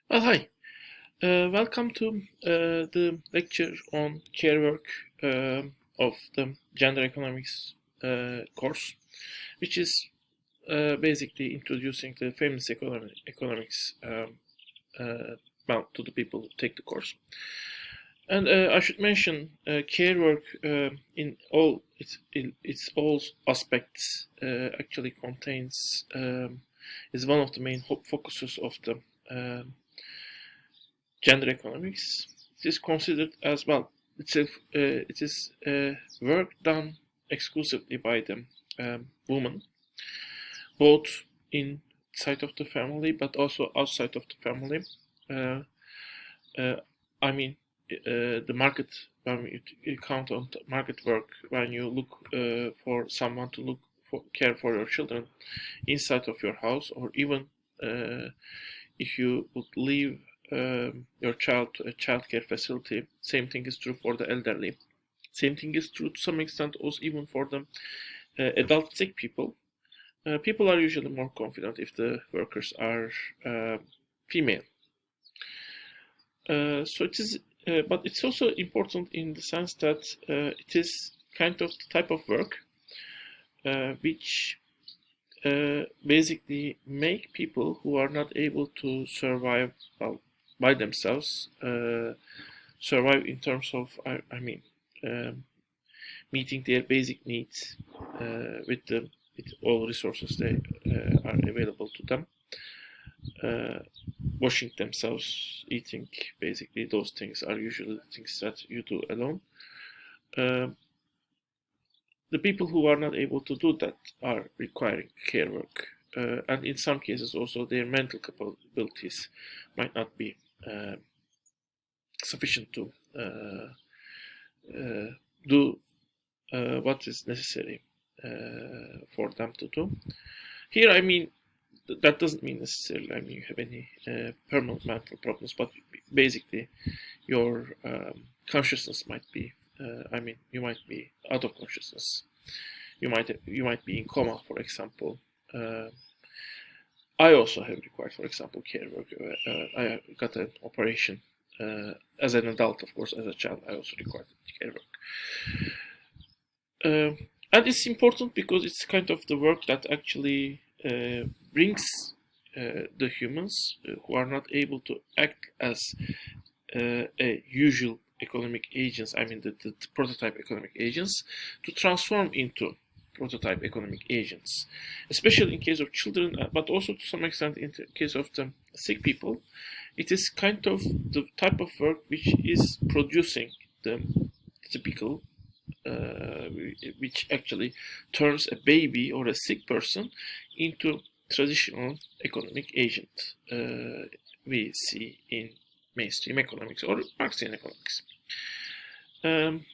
Hi, welcome to the lecture on Carework of the Gender Economics course, which is basically introducing the feminist economics to the people who take the course. And I should mention Carework in its all aspects actually contains is one of the main focuses of the gender economics. It is considered as well. It is work done exclusively by the woman, both inside of the family but also outside of the family. Uh, uh, I mean, the market, when you count on market work, when you look for someone to care for your children inside of your house, or even if you would leave your child to a childcare facility. Same thing is true for the elderly. Same thing is true to some extent also even for the adult sick people. People are usually more confident if the workers are female. But it's also important in the sense that it is kind of the type of work which basically make people who are not able to survive by themselves survive in terms of meeting their basic needs with all resources they are available to them, washing themselves, eating, basically those things are usually things that you do alone. uh, the people who are not able to do that are requiring care work, and in some cases also their mental capabilities might not be uh, sufficient to uh, do what is necessary for them to do. Here, I mean, that doesn't mean necessarily, I mean, you have any permanent mental problems, but basically your consciousness might be, you might be out of consciousness. You might be in coma, for example. I also have required, for example, care work. I got an operation as an adult, of course. As a child, I also required care work. And it's important because it's kind of the work that actually brings the humans who are not able to act as a usual economic agents, I mean the prototype economic agents, to transform into prototype economic agents, especially in case of children, but also to some extent in the case of the sick people. It is kind of the type of work which is producing the typical, uh, which actually turns a baby or a sick person into traditional economic agent we see in mainstream economics or Marxian economics. Um,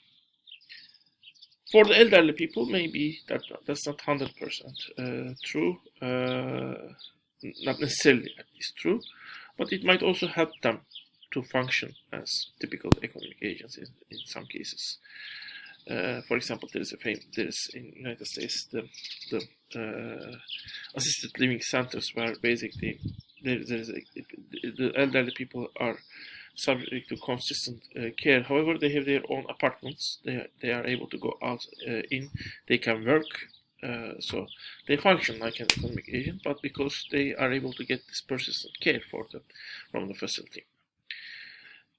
for the elderly people, maybe that's not 100% true, not necessarily at least true, but it might also help them to function as typical economic agents in some cases. For example, there is in United States the assisted living centers where basically the elderly people are subject to consistent care. However, they have their own apartments. They are able to go out in. They can work. So they function like an economic agent, but because they are able to get this persistent care from the facility.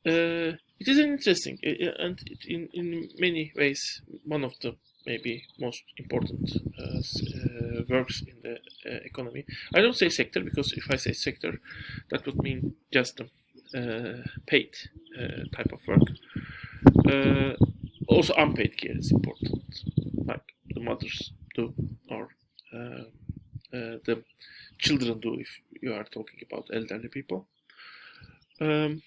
It is interesting, and in many ways one of the maybe most important works in the economy. I don't say sector because if I say sector, that would mean just the paid type of work. Uh, Also, unpaid care is important, like the mothers do, or the children do if you are talking about elderly people. Um,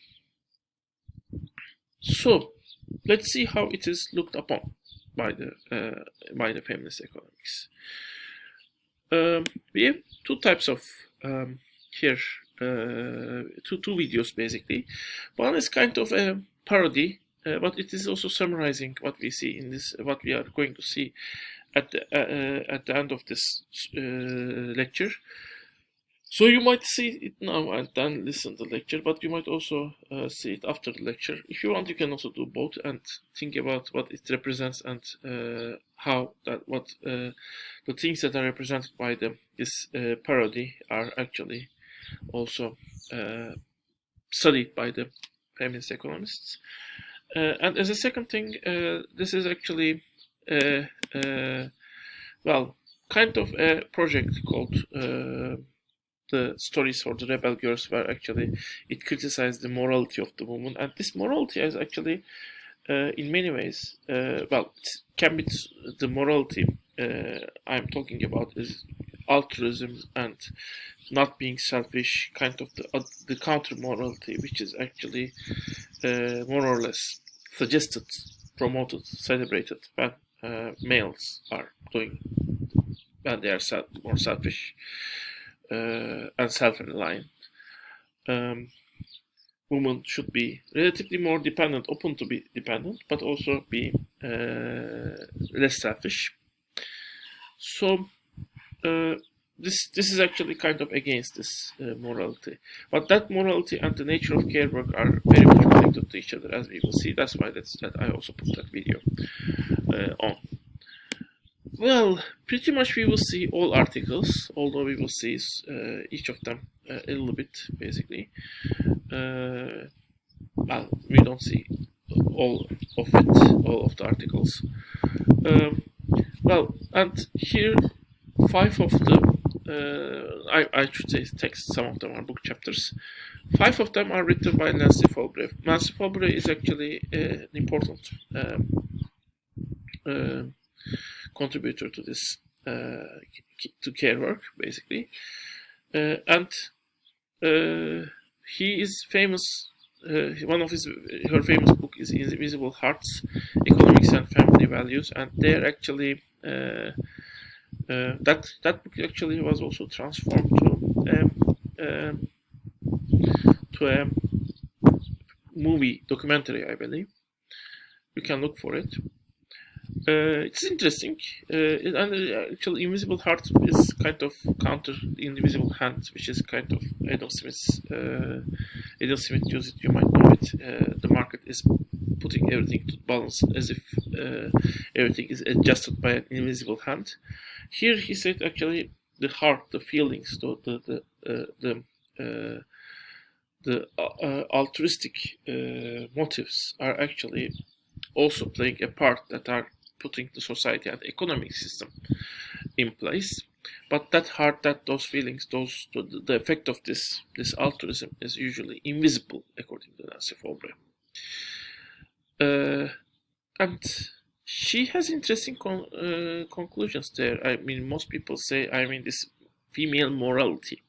So let's see how it is looked upon by the feminist economics. We have two types of here two videos basically. One is kind of a parody, but it is also summarizing what we see in this, what we are going to see at the end of this lecture. So you might see it now and then listen to the lecture, but you might also see it after the lecture. If you want, you can also do both and think about what it represents and how that the things that are represented by this parody are actually also studied by the feminist economists. And as a second thing, this is actually well, kind of a project called the stories for the rebel girls, where actually it criticized the morality of the woman, and this morality is actually in many ways well, it can be the morality I'm talking about is altruism and not being selfish, kind of the counter morality, which is actually more or less suggested, promoted, celebrated when males are doing when they are more selfish and self-reliant. Um, Women should be relatively more dependent, open to be dependent, but also be less selfish. So this is actually kind of against this morality. But that morality and the nature of care work are very much connected to each other, as we will see. That's why that I also put that video on. Well, pretty much we will see all articles, although we will see each of them a little bit, basically. Well, we don't see all of it, all of the articles. Well, and here, 5 of the, I should say text, some of them are book chapters. 5 of them are written by Nancy Folbre. Nancy Folbre is actually an important contributor to this, to Carework, basically. And he is famous. One of her famous book is Invisible Hearts: Economics and Family Values, and they're actually that book actually was also transformed to a movie documentary, I believe. You can look for it. It's interesting, and actually, Invisible Heart is kind of counter the Invisible Hand, which is kind of Adam Smith's. Adam Smith used it, you might know it. The market is putting everything to balance as if everything is adjusted by an invisible hand. Here he said actually the heart, the feelings, the altruistic motives are actually also playing a part that are putting the society and economic system in place. But that heart, those feelings, the effect of this altruism is usually invisible, according to Nancy Folbre. And she has interesting conclusions there. I mean, most people say, this female morality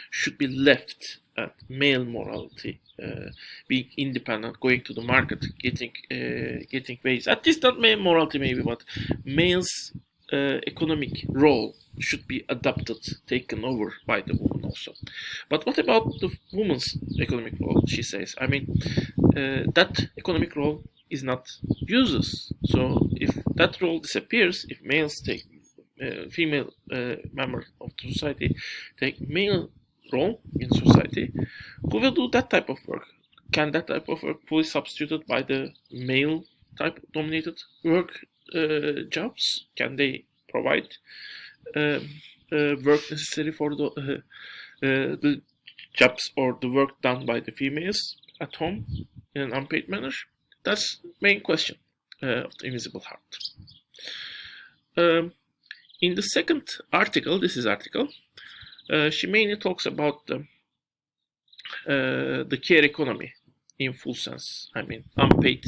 should be left at male morality, being independent, going to the market, getting wages. At least not male morality, maybe, but male's economic role should be adopted, taken over by the woman also. But what about the woman's economic role? She says, that economic role is not useless. So if that role disappears, if males take female member of the society take male role in society, who will do that type of work? Can that type of work fully substituted by the male type dominated work jobs? Can they provide work necessary for the jobs or the work done by the females at home in an unpaid manner? That's the main question of the Invisible Heart. In the second article, she mainly talks about the care economy in full sense. Unpaid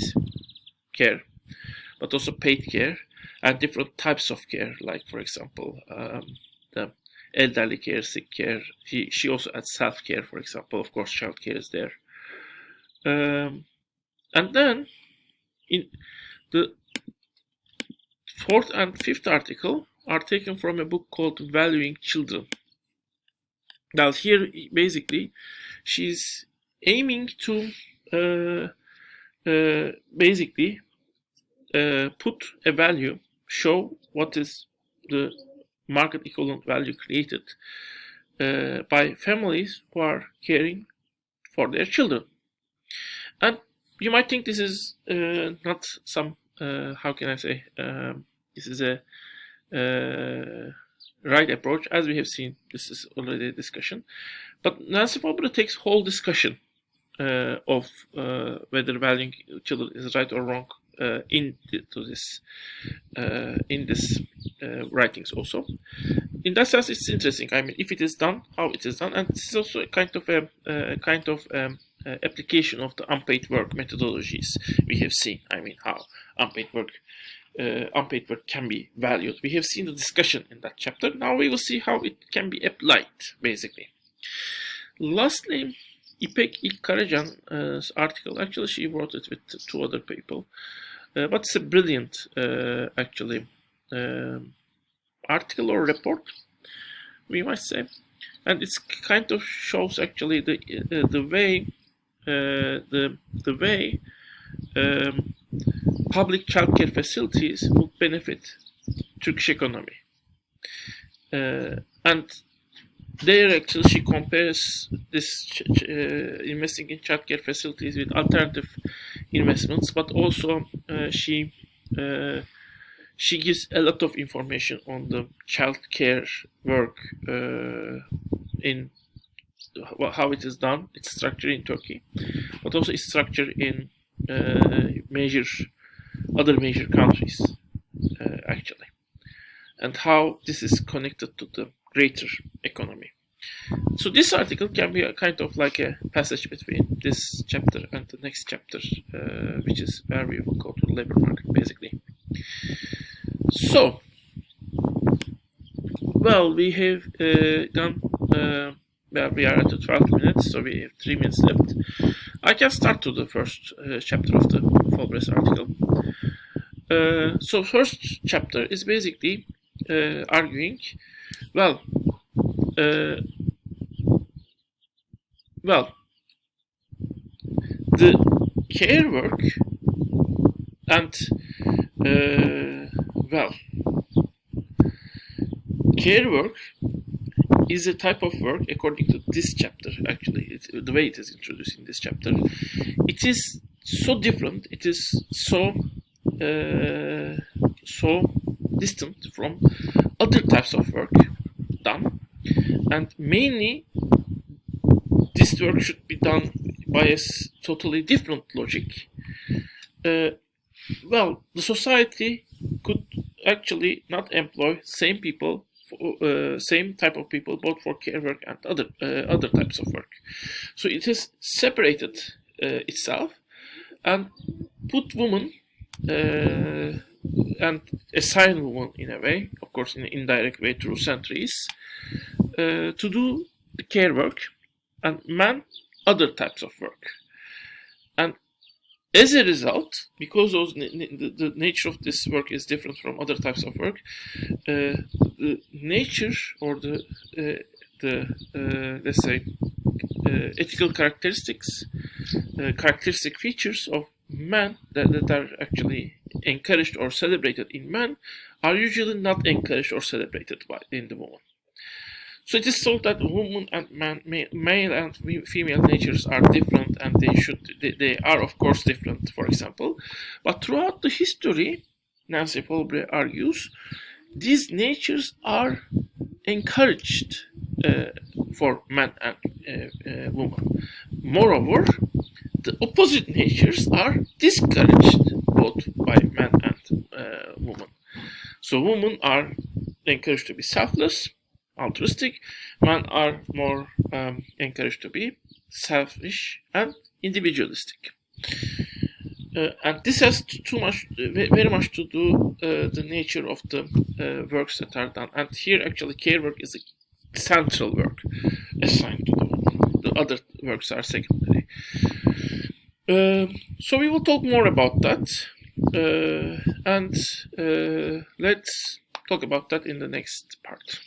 care, but also paid care, and different types of care, like, for example, the elderly care, sick care. She also adds self-care, for example. Of course, child care is there. And then, in the 4th and 5th article are taken from a book called Valuing Children. Now here, basically, she's aiming to put a value, show what is the market equivalent value created by families who are caring for their children. And you might think this is not some, how can I say, this is a right approach. As we have seen, this is already a discussion. But Nancy Folbre takes whole discussion of whether valuing children is right or wrong in this writings also. In that sense, it's interesting. I mean, if it is done, how it is done, and this is also a kind of application of the unpaid work methodologies we have seen. I mean, how unpaid work can be valued. We have seen the discussion in that chapter. Now we will see how it can be applied, basically. Lastly, İpek İlkkaracan's article, actually she wrote it with two other people, but it's a brilliant article or report, we might say, and it's kind of shows actually the way public childcare facilities would benefit Turkish economy, and there actually she compares this investing in childcare facilities with alternative investments, but also she gives a lot of information on the childcare work in how it is done, its structure in Turkey, but also its structure in other major countries actually, and how this is connected to the greater economy. So this article can be a kind of like a passage between this chapter and the next chapter, which is where we will go to the labor market, basically. So, well, we have done, well, we are at the 12 minutes, so we have 3 minutes left. I can start to the first chapter of the Folbre's article. So first chapter is basically arguing, well, the care work and care work is a type of work according to this chapter. Actually, the way it is introduced in this chapter, it is so different. It is so distant from other types of work done, and mainly this work should be done by a totally different logic. Well, the society could actually not employ same people, same type of people, both for care work and other types of work. So it has separated itself and put women and assign women in a way, of course in an indirect way through centuries, to do the care work, and men other types of work. And as a result, because the nature of this work is different from other types of work, the nature or the let's say ethical characteristic features of men that are actually encouraged or celebrated in men are usually not encouraged or celebrated in the woman. So it is thought that woman and man, male and female natures are different, and they are of course different, for example. But throughout the history, Nancy Folbre argues, these natures are encouraged for man and woman. Moreover, the opposite natures are discouraged both by man and woman. So women are encouraged to be selfless, altruistic. Men are more encouraged to be selfish and individualistic. And this has very much to do the nature of the works that are done. And here, actually, care work is a central work assigned to the woman. The other works are secondary. So we will talk more about that, and let's talk about that in the next part.